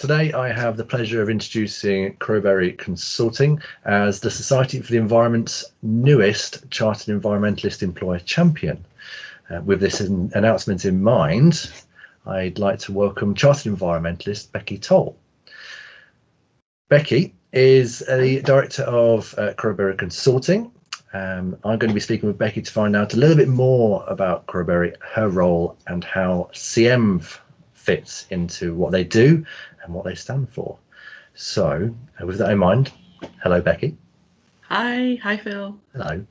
Today I have the pleasure of introducing Crowberry Consulting as the Society for the Environment's newest Chartered Environmentalist Employer Champion. With this announcement in mind, I'd like to welcome Chartered Environmentalist Becky Toal. Becky is the Director of Crowberry Consulting. I'm going to be speaking with Becky to find out a little bit more about Crowberry, her role, and how CEnv fits into what they do and what they stand for. So with that in mind, hello Becky. Hi Phil. Hello.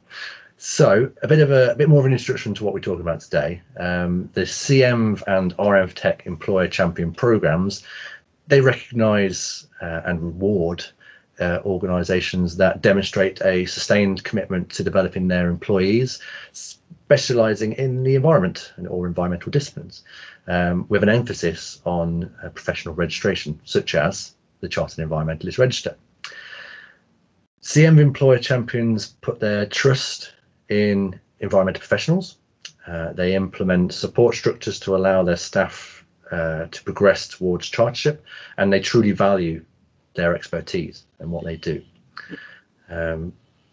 So a bit more of an introduction to what we're talking about today. The CEnv and REnvTech Employer Champion programs, they recognise and reward organisations that demonstrate a sustained commitment to developing their employees, specialising in the environment or environmental disciplines, with an emphasis on professional registration, such as the Chartered Environmentalist Register. CEnv Employer Champions put their trust in environmental professionals. They implement support structures to allow their staff to progress towards chartership, and they truly value their expertise and what they do.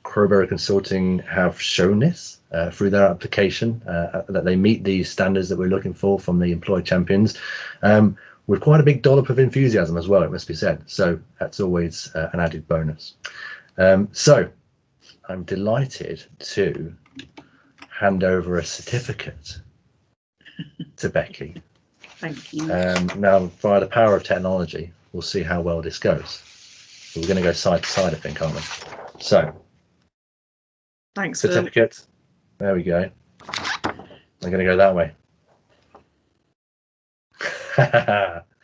Crowberry Consulting have shown this through their application, that they meet these standards that we're looking for from the employee champions, with quite a big dollop of enthusiasm as well, it must be said. So that's always an added bonus. So I'm delighted to hand over a certificate to Becky. Thank you. Now, via the power of technology, we'll see how well this goes. We're going to go side to side, I think, aren't we? So, thanks, certificate. Phil. There we go. I'm going to go that way.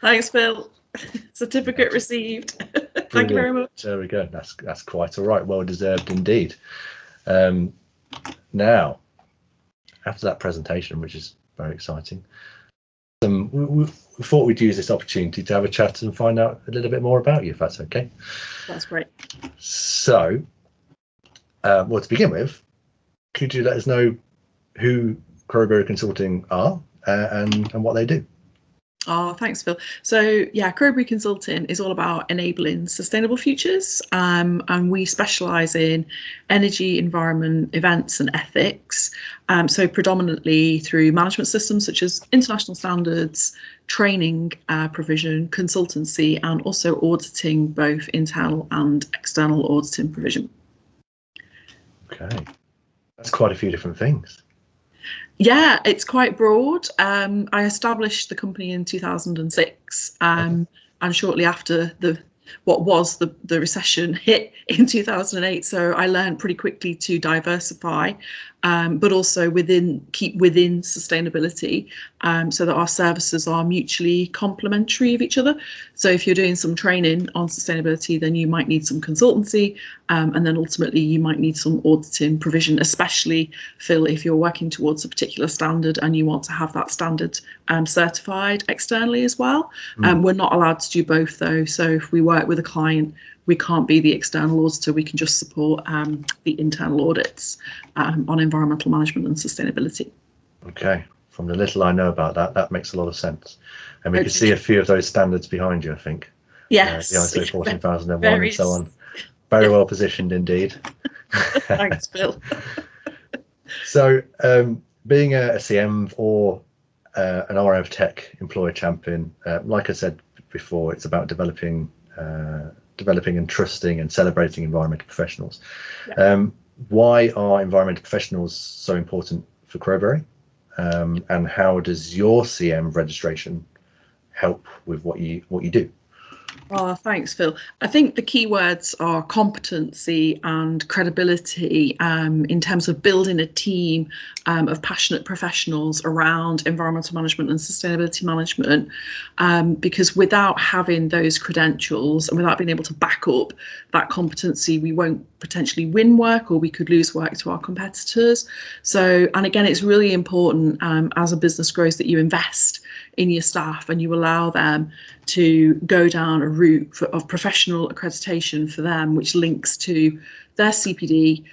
Thanks, Phil. Certificate received. Thank you very much. There we go. That's quite all right. Well deserved indeed. Now, after that presentation, which is very exciting, we thought we'd use this opportunity to have a chat and find out a little bit more about you, if that's okay. That's great. So, well, to begin with, could you let us know who Crowberry Consulting are and what they do? Oh, thanks, Phil. So yeah, Crowberry Consulting is all about enabling sustainable futures, and we specialise in energy, environment, events and ethics. So predominantly through management systems such as international standards, training provision, consultancy, and also auditing, both internal and external auditing provision. Okay, that's quite a few different things. Yeah, it's quite broad. I established the company in 2006, and shortly after what was the recession hit in 2008. So I learned pretty quickly to diversify, but also keep within sustainability, so that our services are mutually complementary of each other. So if you're doing some training on sustainability, then you might need some consultancy, and then ultimately you might need some auditing provision, especially, Phil, if you're working towards a particular standard and you want to have that standard certified externally as well. We're not allowed to do both though. So if we work with a client, we can't be the external auditor, we can just support the internal audits on environmental management and sustainability. Okay, from the little I know about that, that makes a lot of sense. And we can see a few of those standards behind you, I think. Yes. The ISO 14001 and so on. Very well positioned indeed. Thanks, Phil. So being a CEnv or an REnvTech Employer Champion, like I said before, it's about developing and trusting and celebrating environmental professionals. Yeah. Why are environmental professionals so important for Crowberry? And how does your CEnv registration help with what you do? Oh, thanks, Phil. I think the key words are competency and credibility, in terms of building a team of passionate professionals around environmental management and sustainability management, because without having those credentials and without being able to back up that competency, we won't potentially win work, or we could lose work to our competitors. So, and again, it's really important as a business grows that you invest in your staff and you allow them to go down a route of professional accreditation for them, which links to their CPD,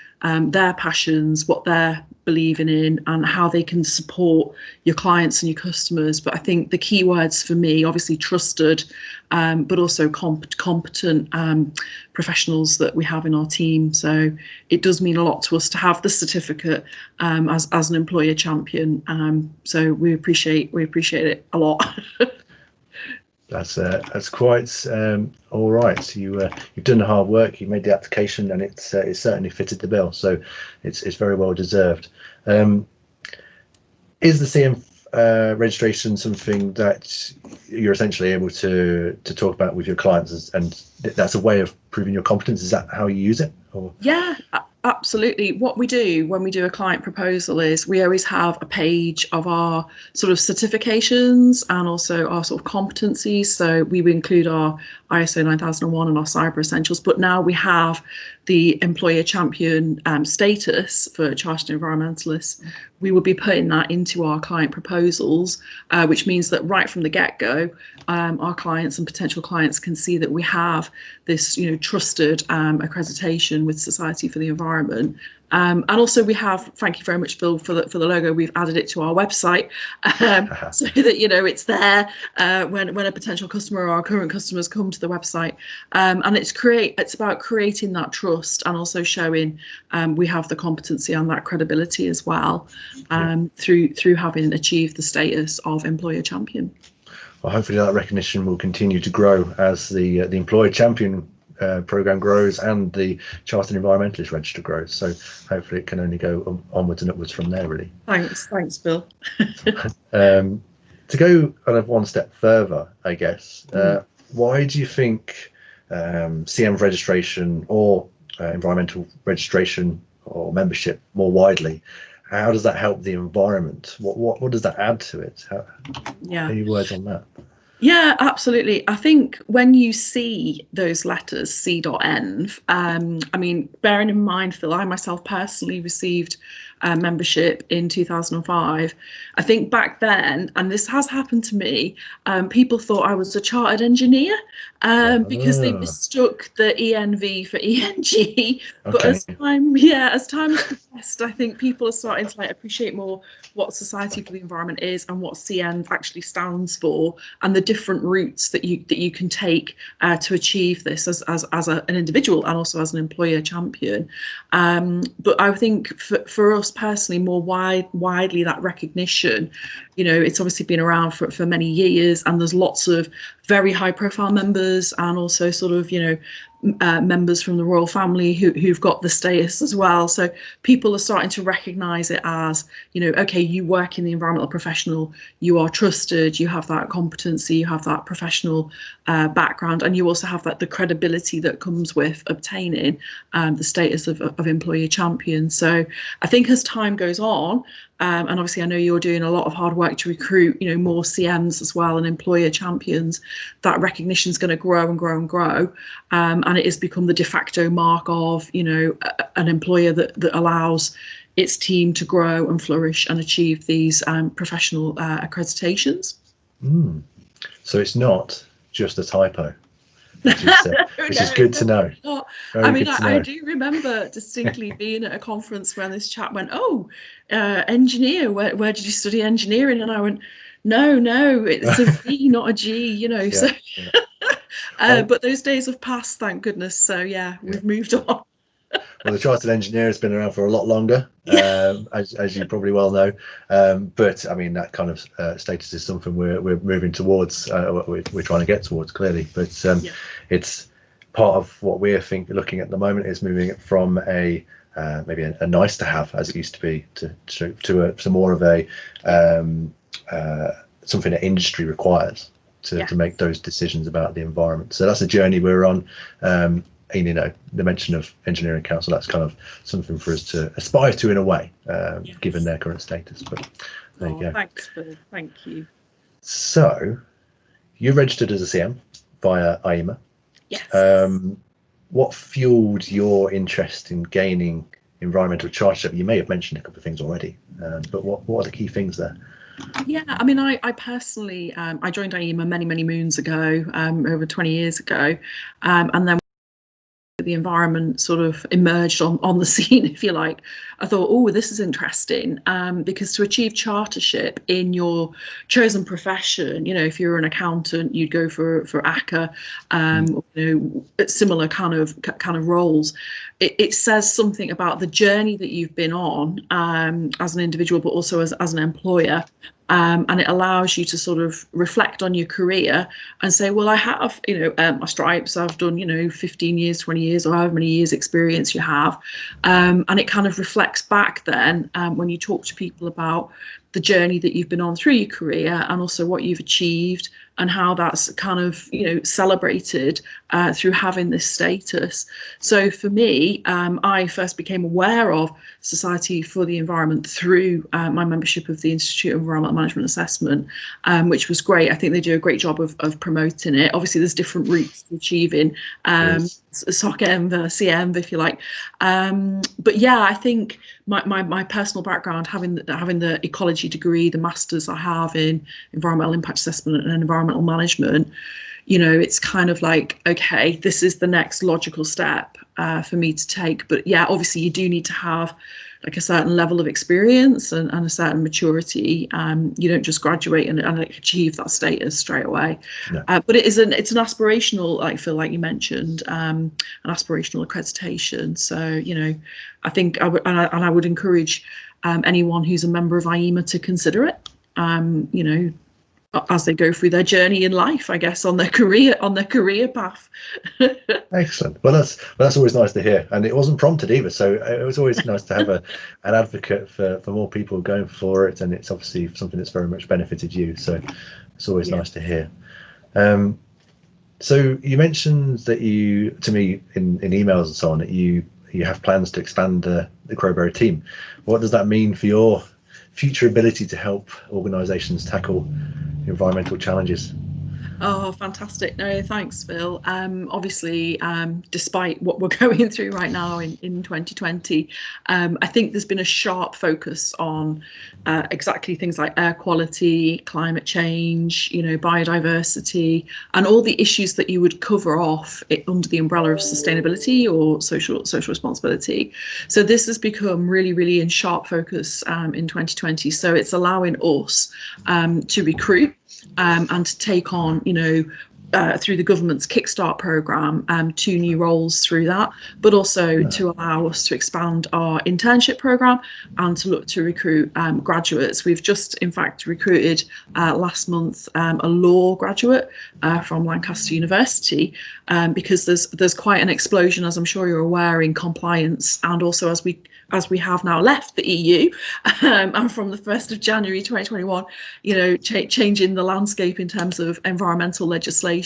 their passions, what they're believing in and how they can support your clients and your customers. But I think the key words for me, obviously trusted, but also competent professionals that we have in our team. So it does mean a lot to us to have the certificate as an employer champion. So we appreciate it a lot. That's quite all right. So you've done the hard work. You made the application, and it certainly fitted the bill. So it's very well deserved. Is the CEnv registration something that you're essentially able to talk about with your clients, and that's a way of proving your competence? Is that how you use it? Or? Yeah, absolutely. What we do when we do a client proposal is we always have a page of our sort of certifications and also our sort of competencies. So we would include our ISO 9001 and our cyber essentials, but now we have the employer champion status for Chartered Environmentalists. We will be putting that into our client proposals, which means that right from the get-go, our clients and potential clients can see that we have this, trusted accreditation with Society for the Environment. And also we have, thank you very much, Bill, for the logo. We've added it to our website so that it's there when a potential customer or our current customers come to the website. And it's about creating that trust and also showing we have the competency and that credibility as well through having achieved the status of employer champion. Well, hopefully that recognition will continue to grow as the employer champion program grows and the Chartered Environmentalist register grows. So hopefully it can only go onwards and upwards from there, really. Thanks, Bill. To go kind of one step further, I guess, why do you think CEnv registration or environmental registration or membership more widely, how does that help the environment? What does that add to it? Any words on that? Yeah, absolutely. I think when you see those letters, C.Env, I mean, bearing in mind, Phil, I myself personally received membership in 2005. I think back then, and this has happened to me, people thought I was a chartered engineer because they mistook the ENV for ENG. But as time has progressed, I think people are starting to appreciate more what Society for the Environment is and what CEnv actually stands for, and the different routes that you can take to achieve this as an individual and also as an employer champion. But I think for us personally, more widely, that recognition, it's obviously been around for many years, and there's lots of very high profile members and also sort of members from the royal family who've got the status as well. So people are starting to recognise it as, okay, you work in the environmental professional, you are trusted, you have that competency, you have that professional background, and you also have the credibility that comes with obtaining the status of employer champion. So I think as time goes on, and obviously I know you're doing a lot of hard work to recruit, more CMs as well and employer champions, that recognition is going to grow and grow and grow. And it has become the de facto mark of, an employer that allows its team to grow and flourish and achieve these professional accreditations. So it's not just a typo, which is good to know. I do remember distinctly being at a conference when this chap went, engineer, where did you study engineering? And I went, no, it's a V, not a G, but those days have passed, thank goodness. So we've moved on. Well, the Chartered Engineer has been around for a lot longer, as you probably well know. But I mean, that kind of status is something we're moving towards. We're trying to get towards, clearly. But it's part of what we're looking at the moment is moving it from maybe a nice to have, as it used to be, to more of a something that industry requires to make those decisions about the environment. So that's a journey we're on. The mention of Engineering Council, that's kind of something for us to aspire to in a way, given their current status. But there you go. Thanks, Bill. Thank you. So you registered as a CM via IEMA. Yes. What fueled your interest in gaining environmental chartership? You may have mentioned a couple of things already, but what are the key things there? Yeah, I mean, I personally, I joined IEMA many moons ago, over 20 years ago, and then the Environment sort of emerged on the scene, if you like, I thought, oh, this is interesting, because to achieve chartership in your chosen profession, if you're an accountant, you'd go for ACCA, similar kind of roles. It says something about the journey that you've been on as an individual, but also as an employer. And it allows you to sort of reflect on your career and say, well, I have, my stripes, I've done, 15 years, 20 years, or however many years experience you have. And it kind of reflects back then when you talk to people about the journey that you've been on through your career, and also what you've achieved, and how that's kind of celebrated through having this status. So for me, I first became aware of Society for the Environment through my membership of the Institute of Environmental Management Assessment, which was great. I think they do a great job of promoting it. Obviously, there's different routes to achieving SocEnv, CEnv, if you like. But yeah, I think my personal background, having the ecology degree, the masters I have in environmental impact assessment and environmental management, it's kind of like, okay, this is the next logical step for me to take. But yeah, obviously you do need to have like a certain level of experience and a certain maturity. You don't just graduate and achieve that status straight away. No. But it's an aspirational, like Phil, like you mentioned, an aspirational accreditation. So I think I would encourage anyone who's a member of IEMA to consider it. As they go through their journey in life, I guess, on their career path. Excellent. Well, that's always nice to hear, and it wasn't prompted either. So it was always nice to have an advocate for more people going for it, and it's obviously something that's very much benefited you. So it's always nice to hear. So you mentioned that to me in emails and so on, that you have plans to expand the Crowberry team. What does that mean for your future ability to help organisations tackle environmental challenges? Oh, fantastic. No, thanks, Phil. Obviously, despite what we're going through right now in 2020, I think there's been a sharp focus on exactly things like air quality, climate change, biodiversity, and all the issues that you would cover off under the umbrella of sustainability or social responsibility. So this has become really, really in sharp focus in 2020. So it's allowing us to recruit and to take on, through the government's Kickstart programme, 2 new roles through that, but also to allow us to expand our internship programme and to look to recruit graduates. We've just, in fact, recruited last month a law graduate from Lancaster University, because there's quite an explosion, as I'm sure you're aware, in compliance, and also as we have now left the EU, and from the 1st of January 2021, changing the landscape in terms of environmental legislation.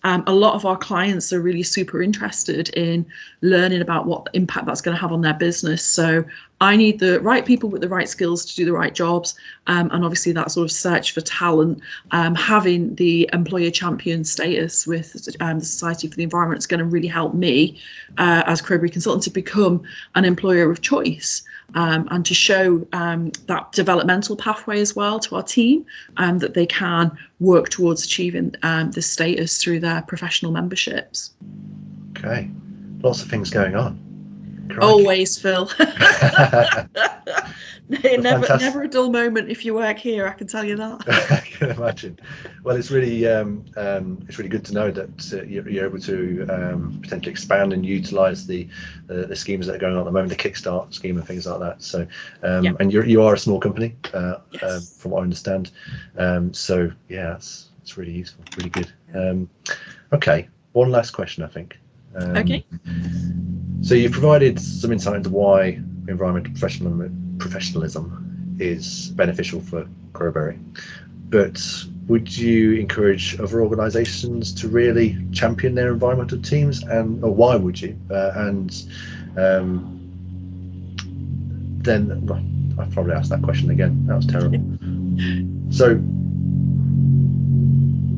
A lot of our clients are really super interested in learning about what impact that's going to have on their business. So I need the right people with the right skills to do the right jobs, and obviously that sort of search for talent. Having the employer champion status with the Society for the Environment is going to really help me as Crowberry Consultant to become an employer of choice, and to show that developmental pathway as well to our team, that they can work towards achieving this status through their professional memberships. Okay, lots of things going on. Crikey. Always, Phil. Never a dull moment if you work here, I can tell you that. I can imagine. Well, it's really good to know that you're able to potentially expand and utilise the schemes that are going on at the moment, the Kickstart scheme and things like that. So, and you are a small company, yes. From what I understand. So yeah, it's really useful, really good. Okay, one last question, I think. Okay. So you provided some insight into why environmental professionalism is beneficial for Crowberry, but would you encourage other organisations to really champion their environmental teams, or why would you? Then, well, I've probably asked that question again. That was terrible. So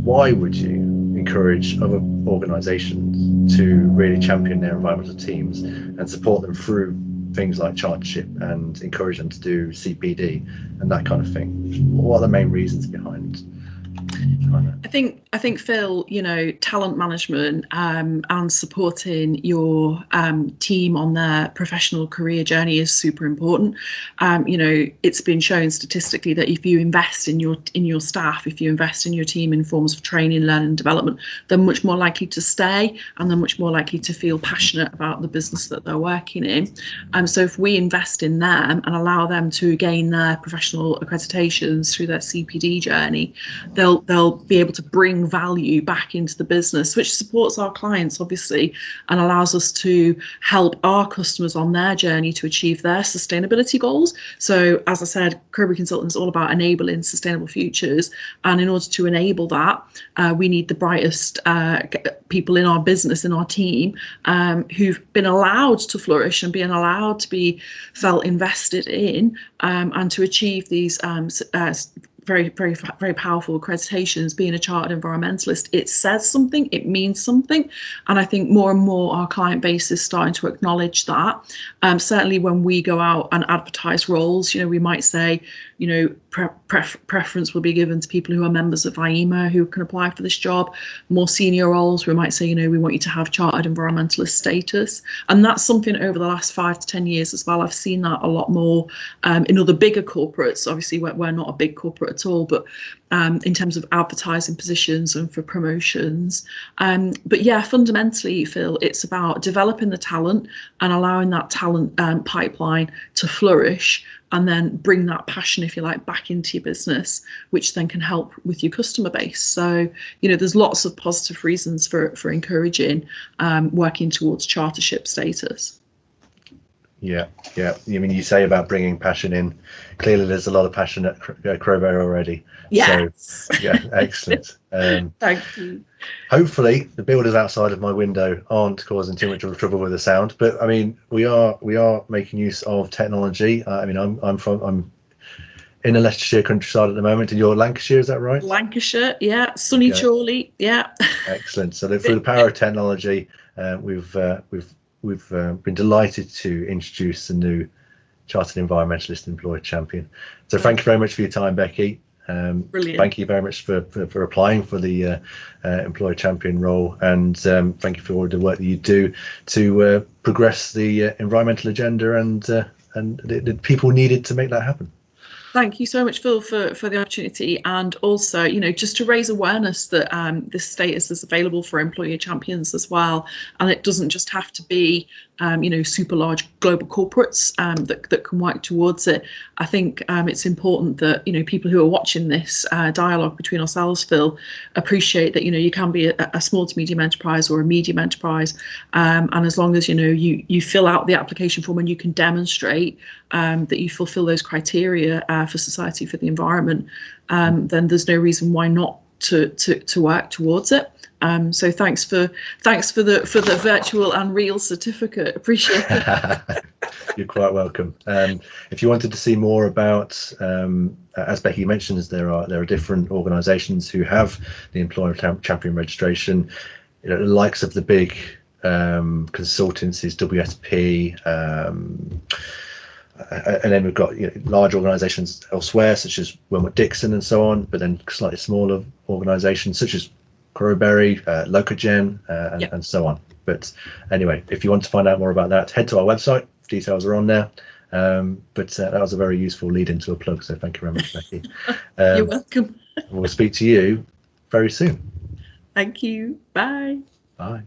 why would you encourage other organisations to really champion their environmental teams and support them through things like chartership and encourage them to do CPD and that kind of thing? What are the main reasons behind I think Phil, talent management and supporting your team on their professional career journey is super important. It's been shown statistically that if you invest in your staff, if you invest in your team in forms of training, learning, and development, they're much more likely to stay, and they're much more likely to feel passionate about the business that they're working in. So if we invest in them and allow them to gain their professional accreditations through their CPD journey, they'll be able to bring value back into the business, which supports our clients obviously and allows us to help our customers on their journey to achieve their sustainability goals. So as I said, Crowberry Consulting is all about enabling sustainable futures, and in order to enable that, we need the brightest people in our business, in our team, who've been allowed to flourish and being allowed to be felt invested in, and to achieve these very, very, very powerful accreditations. Being a chartered environmentalist, it says something, it means something, and I think more and more our client base is starting to acknowledge that. Certainly when we go out and advertise roles, we might say, preference will be given to people who are members of IEMA who can apply for this job. More senior roles, we might say, we want you to have chartered environmentalist status, and that's something over the last 5 to 10 years as well. I've seen that a lot more in other bigger corporates. Obviously, we're not a big corporate at all, but in terms of advertising positions and for promotions. But yeah, fundamentally, Phil, it's about developing the talent and allowing that talent pipeline to flourish, and then bring that passion, if you like, back into your business, which then can help with your customer base. So, there's lots of positive reasons for encouraging working towards chartership status. Yeah. You say about bringing passion in. Clearly, there's a lot of passion at Crowberry already. Yes. So, yeah, excellent. Thank you. Hopefully, the builders outside of my window aren't causing too much of trouble with the sound. But we are making use of technology. I'm in the Leicestershire countryside at the moment. And you're Lancashire, is that right? Lancashire, yeah. Sunny Chorley, yeah. Excellent. So through the power of technology, we've been delighted to introduce the new Chartered Environmentalist Employer Champion. So thank you very much for your time, Becky. Brilliant. Thank you very much for applying for the Employer Champion role, and thank you for all the work that you do to progress the environmental agenda and the people needed to make that happen. Thank you so much, Phil, for the opportunity, and also, just to raise awareness that this status is available for employer champions as well, and it doesn't just have to be super large global corporates that can work towards it. I think it's important that people who are watching this dialogue between ourselves, Phil, appreciate that you can be a small to medium enterprise or a medium enterprise, and as long as you fill out the application form and you can demonstrate that you fulfil those criteria for society, for the environment, then there's no reason why not to work towards it. So thanks for the virtual and real certificate. Appreciate it. You're quite welcome. If you wanted to see more about, as Becky mentions, there are different organisations who have the Employer Champion registration. The likes of the big consultancies, WSP. And then we've got large organisations elsewhere, such as Wilmot Dixon and so on, but then slightly smaller organisations such as Crowberry, Locogen, and so on. But anyway, if you want to find out more about that, head to our website. Details are on there. But that was a very useful lead into a plug, so thank you very much, Becky. You're welcome. We'll speak to you very soon. Thank you. Bye. Bye.